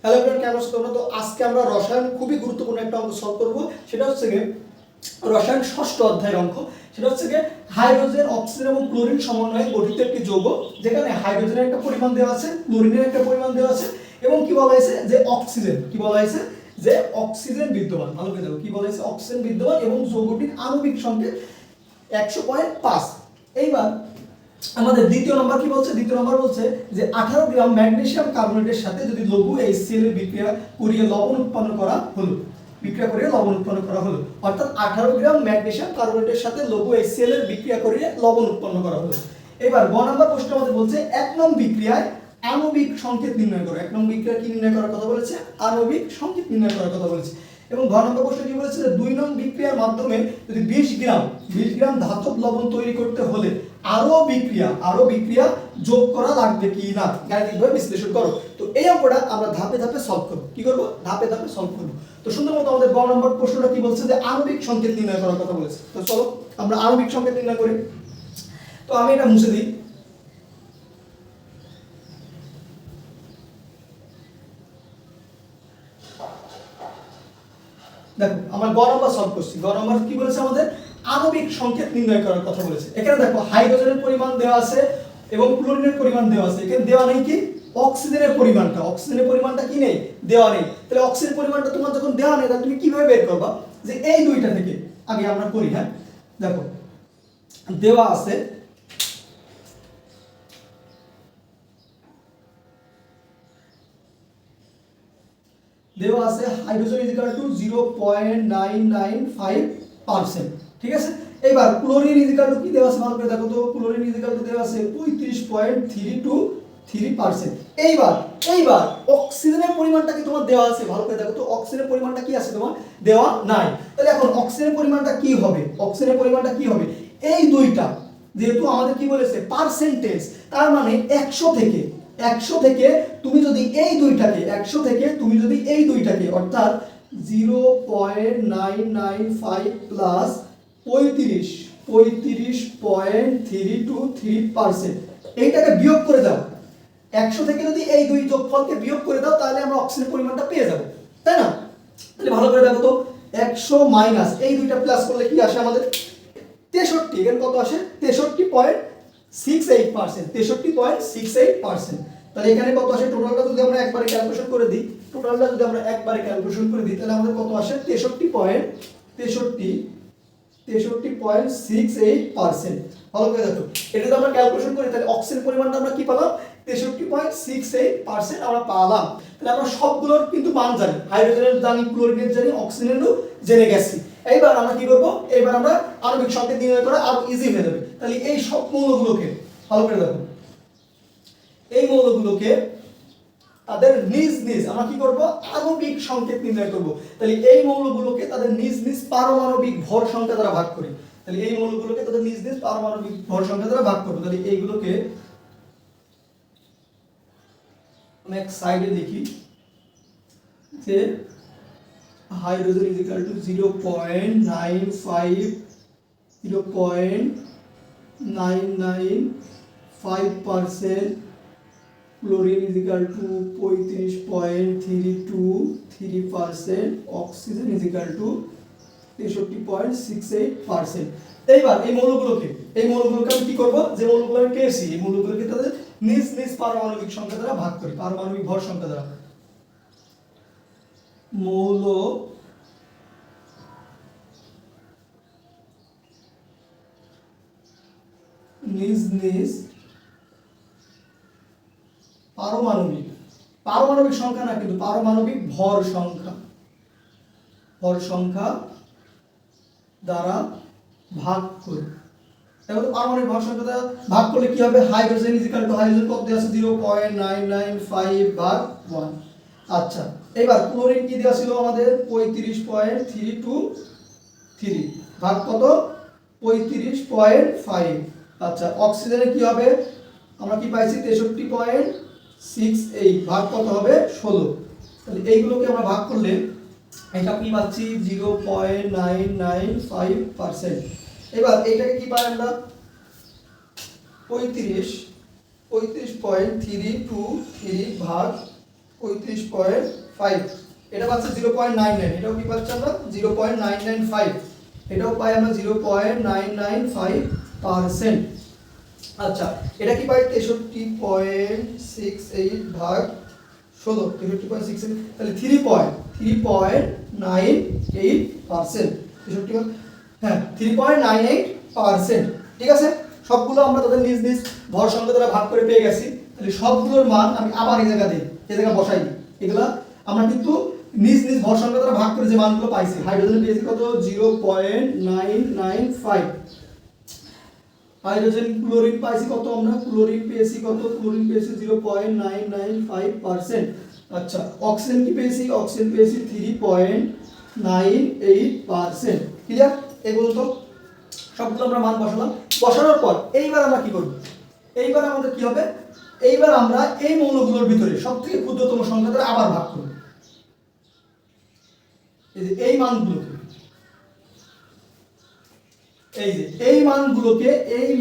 Hello everyone, কেমন আছো তোমরা? তো আজকে আমরা রসায়ন খুবই গুরুত্বপূর্ণ একটা অঙ্ক সলভ করব। সেটা হচ্ছে গিয়ে রসায়ন ষষ্ঠ অধ্যায়ের অঙ্ক। সেটা হচ্ছে গিয়ে হাইড্রোজেন, অক্সিজেন এবং ক্লোরিন সমন্বয়ে গঠিত একটি যৌগ, যেখানে হাইড্রোজেনের একটা পরিমাণ দেওয়া আছে, ক্লোরিনের একটা পরিমাণ দেওয়া আছে এবং কি বলা হয়েছে যে অক্সিজেন, কি বলা হয়েছে যে অক্সিজেন বিদ্যমান। ভালো করে দেখো কি বলা হয়েছে, অক্সিজেন বিদ্যমান এবং যৌগটির আণবিক সংকেত 100.5। এইবার আমাদের দ্বিতীয় নম্বর কি বলছে, দ্বিতীয় নম্বর বলছে যে 18 গ্রাম ম্যাগনেসিয়াম কার্বনেটের সাথে যদি লঘু HCl এর বিক্রিয়া করিয়ে লবণ উৎপন্ন করা হলো, বিক্রিয়া করিয়ে লবণ উৎপন্ন করা হলো, অর্থাৎ 18 গ্রাম ম্যাগনেসিয়াম কার্বনেটের সাথে লঘু HCl এর বিক্রিয়া করিয়ে লবণ উৎপন্ন করা হলো। এবার গ নম্বর প্রশ্ন আমাদের বলছে 1 নং বিক্রিয়ায় আণবিক সংকেত নির্ণয় করো। 1 নং বিক্রিয়া কি নির্ণয় করার কথা বলেছে? আণবিক সংকেত নির্ণয় করার কথা বলেছে। এবং ঘ নম্বর প্রশ্ন কি বলেছে যে 2 নং বিক্রিয়ার মাধ্যমে যদি 20 গ্রাম ধাতব লবণ তৈরি করতে হলে আরো বিক্রিয়া যোগ করা লাগবে কি না, গাণিতিকভাবে বিশ্লেষণ করো। তো এই অঙ্কটা আমরা ধাপে ধাপে সলভ করব। কি করব? ধাপে ধাপে সলভ করব। তো সুন্দর মতো আমাদের গ নম্বর প্রশ্নটা কি বলছে যে আণবিক সংকেত নির্ণয় করার কথা বলেছে। তো চলো আমরা আণবিক সংকেত নির্ণয় করি। তো আমি এটা মুছে দিই। দেখো আমরা গ নম্বর সলভ করছি। গ নম্বর কি বলেছে আমাদের? আণবিক সংকেত নির্ণয় করার কথা বলেছে। এখানে দেখো হাইড্রোজেনের পরিমাণ দেওয়া আছে এবং ক্লোরিনের পরিমাণ দেওয়া আছে। এখানে দেওয়া নেই কি অক্সিজেনের পরিমাণটা। অক্সিজেনের পরিমাণটা কি নেই? দেওয়া নেই। তাহলে অক্সিজেনের পরিমাণটা তোমার যখন দেওয়া নেই, তাহলে তুমি কিভাবে বের করবা যে এই দুইটা থেকে? আগে আমরা করি। হ্যাঁ দেখো দেওয়া আছে দেওয়া আছে হাইড্রোজেন ইজ ইকুয়াল টু 0.995%। ঠিক আছে। এবার ক্লোরিন ইজ ইকুয়াল টু কি দেওয়া আছে ভালো করে দেখো তো। ক্লোরিন ইজ ইকুয়াল টু দেওয়া আছে 35.323%। এইবার অক্সিজেনের পরিমাণটা কি তোমার দেওয়া আছে? ভালো করে দেখো তো অক্সিজেনের পরিমাণটা কি আছে তোমার? দেওয়া নাই। তাহলে এখন অক্সিজেনের পরিমাণটা কি হবে? অক্সিজেনের পরিমাণটা কি হবে? এই দুইটা যেহেতু আমাদের কি বলেছে পার্সেন্টেজ, তার মানে 100 থেকে তুমি যদি এই দুইটাকে অর্থাৎ 0.995 প্লাস 35.323% এইটাকে বিয়োগ করে দাও। 100 থেকে যদি এই দুই যোগফলকে বিয়োগ করে দাও, তাহলে আমরা অক্সিজেনের পরিমাণটা পেয়ে যাব, তাই না? তাহলে ভালো করে দেখো তো 100 মাইনাস এই দুইটা প্লাস করলে কি আসে আমাদের? 63। এখানে কত আসে? 63.68%। 63.68%। তাহলে এখানে কত আসে? টোটালটা যদি আমরা একবারে ক্যালকুলেশন করে দিই, তাহলে আমাদের কত আসে? 63.68%। ভালো করে দেখো, এটা যদি আমরা ক্যালকুলেশন করি তাহলে অক্সিজেনের পরিমাণটা আমরা কি পেলাম? 63.68% আমরা পেলাম। তাহলে আমরা সবগুলোর কিন্তু মান জানি, হাইড্রোজেনের জানি, ক্লোরিনের জানি, অক্সিজেনেরও জেনে গেছি। এইবার আমরা কি করব? এইবার আমরা আণবিক সংকেত নির্ণয় করা আরো ইজি হয়ে যাবে। তাহলে এই সব মৌলগুলোকে ভালো করে দেখো, এই মৌলগুলোকে তাদের নিজ নিজ আমরা কি করব? আণবিক সংকেত নির্ণয় করব। তাহলে এই মৌলগুলোকে তাদের নিজ নিজ পারমাণবিক ভর সংখ্যা দ্বারা ভাগ করি। তাহলে এই মৌলগুলোকে তাদের নিজ নিজ পারমাণবিক ভর সংখ্যা দ্বারা ভাগ করব। তাহলে এইগুলোকে আমি এক সাইডে লিখি যে hydrogen is equal to 0.995%, chlorine is equal to 35.323%, oxygen is equal to 63.68%। এইবার এই মৌলগুলোকে আমি কি করব? যে মৌলগুলো আমি পেয়েছি এই মৌলগুলোকে তাদের নিজ নিজ পারমাণবিক সংখ্যা দ্বারা ভাগ করি, পারমাণবিক ভর সংখ্যা দ্বারা। মৌল নিজ নিজ পারমাণবিক সংখ্যা না, কিন্তু পারমাণবিক ভর সংখ্যা দ্বারা ভাগ করি। দেখো তো পারমাণবিক ভর সংখ্যা দ্বারা ভাগ করলে কি হবে? Hydrogen is equal to hydrogen কত দেওয়া আছে? 0.995/1। আচ্ছা, এবার ক্লোরিন কি দেওয়া ছিল আমাদের? 35.323 ভাগ কত? 35.5। আচ্ছা, অক্সিজেনে কি হবে? আমরা কি পাইছি? 63.68 ভাগ কত হবে? 16। তাহলে এইগুলোকে আমরা ভাগ করলে এটা কি পাচ্ছি? 0.995%। এবার এইটাকে কি পাই আমরা? 35.323 ভাগ 35.5, এটা পাচ্ছে 0.99, এটাও কি পাচ্ছি আমরা 0.995, এটাও পাই আমরা 0.995%। আচ্ছা এটা কি পাই 63.68 ভাগ 16, 63.68, তাহলে 3.98%, 63, হ্যাঁ 3.98%। ঠিক আছে, সবগুলো আমরা তাদের নিজ নিজ ভর সংখ্যা দ্বারা ভাগ করে পেয়ে গেছি। তাহলে সবগুলোর মান আমি আবার এই জায়গা দিই, এই জায়গা বসাই দিই। এগুলা আমরা কিন্তু নিজ নিজ ভর সংখ্যা দ্বারা ভাগ করে যে মানগুলো পাইছি, হাইড্রোজেন পেয়েছি কত 0.995, হাইড্রোজেন ক্লোরিন পাইছি কত আমরা, ক্লোরিন পেয়েছি কত, ক্লোরিন পেয়েছি 0.995%। আচ্ছা অক্সিজেন কি পেয়েছি, অক্সিজেন পেয়েছি 3.98%। ক্লিয়ার, এগুলো তো সবগুলো আমরা মান বসালাম। বসানোর পর এইবার আমরা কি করব, এইবার আমাদের কি হবে, এইবার আমরা এই মৌলগুলোর ভিতরে সবথেকে ক্ষুদ্রতম সংখ্যা দ্বারা আবার ভাগ করব। এই যে এই মানগুলোকে, এই যে এই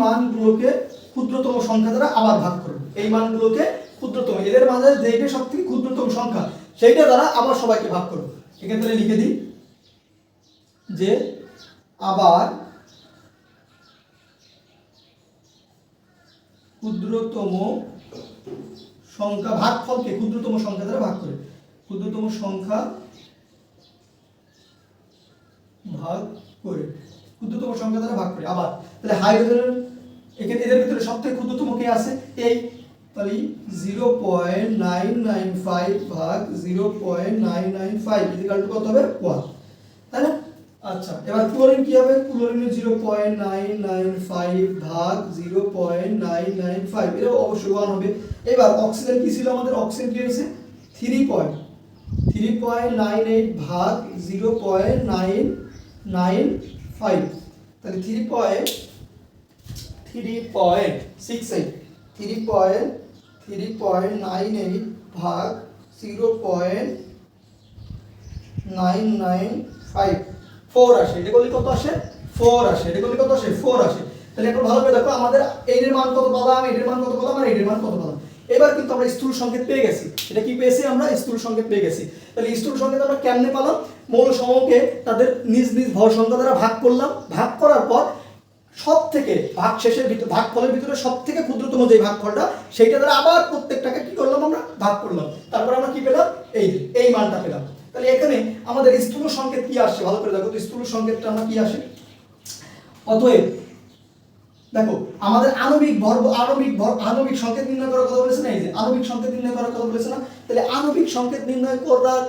মানগুলোকে ক্ষুদ্রতম সংখ্যা দ্বারা আবার ভাগ করব। এই মানগুলোকে ক্ষুদ্রতম, এদের মাঝে যেটা সবথেকে ক্ষুদ্রতম সংখ্যা সেইটা দ্বারা আবার সবাইকে ভাগ করব। এক্ষেত্রে লিখে দিই যে আবার ক্ষুদ্রতম সংখ্যা, ভাগফলকে ক্ষুদ্রতম সংখ্যা দ্বারা ভাগ করে, ক্ষুদ্রতম সংখ্যা ভাগ করে, ক্ষুদ্রতম সংখ্যা দ্বারা ভাগ করে আবার। তাহলে হাইড্রোজেন এখানে এদের ভিতরে সবথেকে ক্ষুদ্রতম কে আছে, এই, তাহলে 0.995 ভাগ 0.995 ইকুয়াল টু কত হবে 1, তাই না? আচ্ছা এবার ক্লোরিন কি হবে, ক্লোরিনের 0.995 ভাগ 0.995, এটা অবশ্যই 1 হবে। এবার অক্সিজেন কি ছিল আমাদের, অক্সিজেন কি হয়েছে 3.98 ভাগ 0.995, তাহলে 3.98 ভাগ 0.995 4 আসে। এটা করলে কত আসে 4 আসে, এটা করলে কত আসে 4 আসে। তাহলে এখন ভালো করে দেখো আমাদের এর মান কত পেলাম, এর মান কত পেলাম, আর এর মান কত পেলাম। এবার কিন্তু আমরা স্থূল সংকেত পেয়ে গেছি। এটা কি পেয়েছি আমরা, স্থূল সংকেত পেয়ে গেছি। তাহলে স্থূল সংকেত আমরা কেমনে পেলাম, মৌল সমূহকে তাদের নিজ নিজ ভর সংখ্যা দ্বারা ভাগ করলাম। ভাগ করার পর সব থেকে ভাগ শেষের ভিতরে, ভাগফলের ভিতরে সব থেকে ক্ষুদ্রতম যে ভাগফলটা সেইটা দ্বারা আবার প্রত্যেকটাকে কি করলাম আমরা ভাগ করলাম। তারপর আমরা কি পেলাম, এই মানটা পেলাম। তাহলে এখানে আমাদের স্থূল সংকেত কি আসছে, ভালো করে দেখো তো স্থূল সংকেতটা আমরা কি আসে। অতএব দেখো আমাদের আণবিক সংকেত নির্ণয় করার কথা বলেছে না, এই যে আণবিক সংকেত নির্ণয় করার কথা বলেছে না। তাহলে আণবিক সংকেত নির্ণয়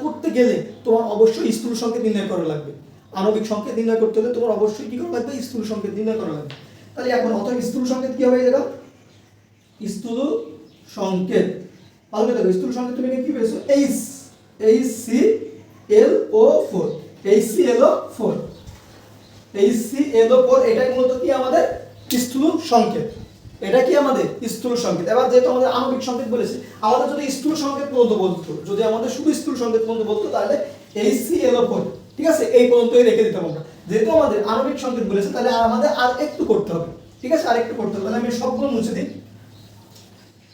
করতে গেলে তোমার অবশ্যই স্থূল সংকেত নির্ণয় করা লাগবে। আণবিক সংকেত নির্ণয় করতে হলে তোমার অবশ্যই কি করা লাগবে, স্থূল সংকেত নির্ণয় করা লাগবে। তাহলে এখন অতএব স্থূল সংকেত কি হবে, এই দেখো স্থূল সংকেত, ভালো করে দেখো স্থূল সংকেত তুমি কি পেয়েছো, HClO4, HClO4, এটাই মূলত কি আমাদের স্থূল সংকেত, এটা কি আমাদের স্থূল সংকেত। এবার যেহেতু আমাদের আণবিক সংকেত বলেছে, আমাদের যদি স্থূল সংকেত পর্যন্ত বলতো, যদি আমাদের শুধু স্থূল সংকেত পর্যন্ত বলতো তাহলে HClO4, ঠিক আছে, এই পর্যন্তই রেখে দিতাম আমরা। যেহেতু আমাদের আণবিক সংকেত বলেছে তাহলে আমাদের আর একটু করতে হবে, ঠিক আছে, আর একটু করতে হবে। তাহলে আমি সবগুলো মুছে দিই।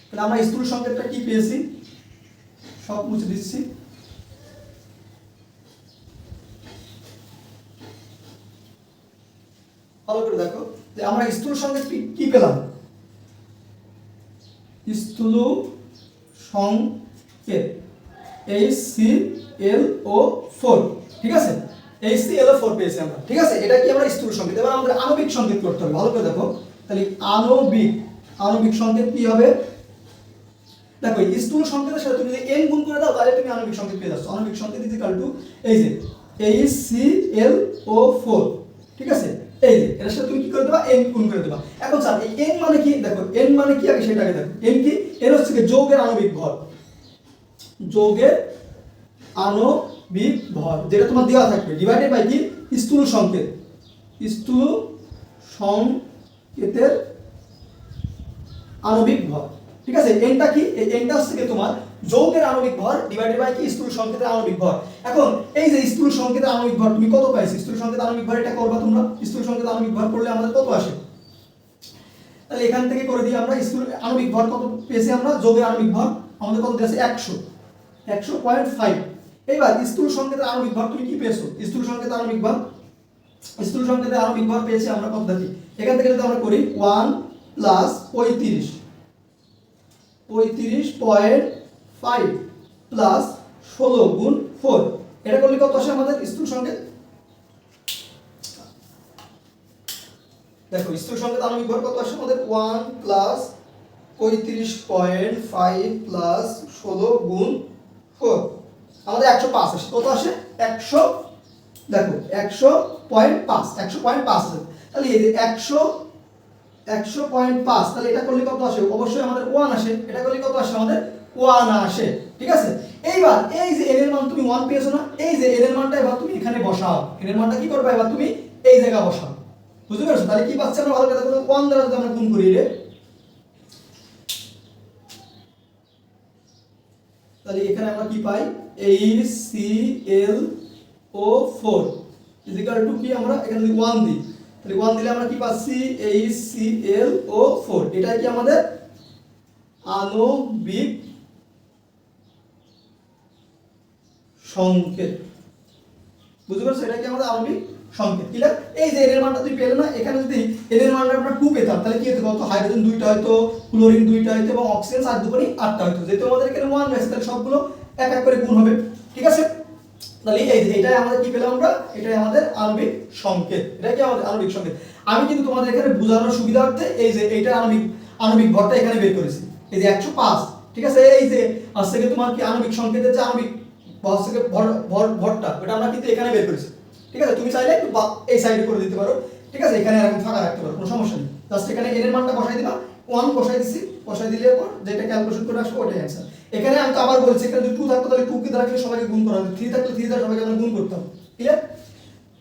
তাহলে আমরা স্থূল সংকেতটা কি পেয়েছি সব মুছে দিচ্ছি। ভালো করে দেখো যে আমরা স্থূল সংকেত কি পেলাম, স্থূল সংকেত HClO4, ঠিক আছে, HClO4 পেয়েছি আমরা, ঠিক আছে, এটা কি আমরা স্থূল সংকেত। এবার আমাদের আণবিক সংকেত করতে হবে, ভালো করে দেখো। তাহলে আণবিক সংকেত কি হবে, দেখো স্থূল সংকেতের সাথে তুমি যদি n গুণ করে দাও তাহলে তুমি আণবিক সংকেত পেয়ে যাচ্ছ। আণবিক সংকেত ইকুয়াল টু এই যে HClO4, ঠিক আছে, এই যে এর সাথে তুমি কি করে দেবা, n গুণ করে দেবা। এখন স্যার এই n মানে কি, দেখো n মানে কি আগে সেটা আগে দেখো। n কি, এর হচ্ছে কি যৌগের আণবিক ভর, যৌগের আণবিক ভর যেটা তোমার দেওয়া থাকবে ডিভাইডেড বাই কি স্থূল সংকেত, স্থূল সংকেতের আণবিক ভর, ঠিক আছে। nটা কি, এই nটা হচ্ছে কি তোমার যৌগের আণবিক ভর ডিভাইডেড বাই কি স্থূল সংকেতের আণবিক ভর। এখন এই যে স্থূল সংকেতের আণবিক ভর তুমি কত পাইছো, স্থূল সংকেতের আণবিক ভর এটা করবা তোমরা। স্থূল সংকেতের আণবিক ভর করলে আমাদের কত আসে, তাহলে এখান থেকে করে দিই আমরা স্থূল আণবিক ভর কত পেয়েছি আমরা, যৌগের আণবিক ভর আমাদের কত আছে 100, 100.5। এবার স্থূল সংকেতের আণবিক ভর তুমি কি পেয়েছো? স্থূল সংকেতের আণবিক ভর, স্থূল সংকেতের আণবিক ভর পেয়েছি আমরা কত দেখি, এখান থেকে যদি আমরা করি 1 প্লাস 35.5 প্লাস 16 গুণ 4, এটা করলে কত আসে আমাদের স্থূল সংকেত? দেখো স্থূল সংকেত আণবিক ভর কত আসে আমাদের 1 প্লাস 35.5 প্লাস 16 গুণ 4, আমাদের 105 আসে। কত আসে? 100, দেখো 100.5 আছে। তাহলে এই যে 100.5, তাহলে এটা করলে কত আসে? অবশ্যই আমাদের 1 আসে। এটা করলে কত আসে? আমাদের 1 আসে। ঠিক আছে, এইবার এই যে n এর মান তুমি 1 পেয়েছো না, এই যে n এর মানটা এবার তুমি এখানে বসাও। n এর মানটা কি করবে? এবার তুমি এই জায়গা বসাও। বুঝতে পেরেছো? তাহলে কি পাচ্ছি আমরা? ভালো করে দেখো, 1 দ্বারা যদি আমরা গুণ করি রে, তাহলে এখানে আমরা কি পাই? HClO4 = কি, আমরা এখানে যদি 1 দিই, তাহলে 1 দিলে আমরা কি পাচ্ছি? HClO4, এটা কি আমাদের আণবিক সংকেত। বুঝতে পারছো? এটা কি আমাদের আণবিক সংকেত। ক্লিয়ার? এই যে n এর মানটা তুমি পেলে না, এখানে যদি n এর মানটা আমরা 2 পেতাম, তাহলে কি হতো? কত? হাইড্রোজেন 2টা হয়তো, ক্লোরিন 2টা হয়তো, এবং অক্সিজেন 4 2 8টা হয়তো। যেহেতু আমাদের এখানে 1 রয়েছে, তাহলে সবগুলো এক এক করে গুণ হবে। ঠিক আছে, তাহলে এই যে এটাই আমাদের কি পেলাম আমরা? এটাই আমাদের আণবিক সংকেত। এটা কি আমাদের আণবিক সংকেত। আমি কিন্তু তোমাদের এখানে বোঝানোর সুবিধার্থে এই যে এইটা আণবিক ভরটা এখানে বের করেছি, এই যে 105। ঠিক আছে, এই যে আজকে তোমার কি আণবিক সংকেতের যে আণবিক ভরটা, ওটা আমরা কিন্তু এখানে বের করেছি। ঠিক আছে, তুমি চাইলে একটু এই সাইডে করে দিতে পারো। ঠিক আছে, এখানে এরকম ফাঁকা রাখতে পারো, কোনো সমস্যা নেই। জাস্ট এখানে n এর মানটা বসাই দিবা, 1 বসাই দিছি, বসাই দিলে পর যেটা ক্যালকুলেশন করে আসবে ওটাই অ্যানসার। এখানে আমি তো আবার বলছি, এখানে যদি 2 থাকতো তাহলে 2 কে দ্বারা সবাইকে গুণ করা হতো, 3 থাকলে 3 দ্বারা সবাইকে আমরা গুণ করতাম। ঠিক আছে,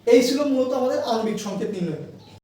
এই ছিল মূলত আমাদের আণবিক সংকেত নির্ণয়।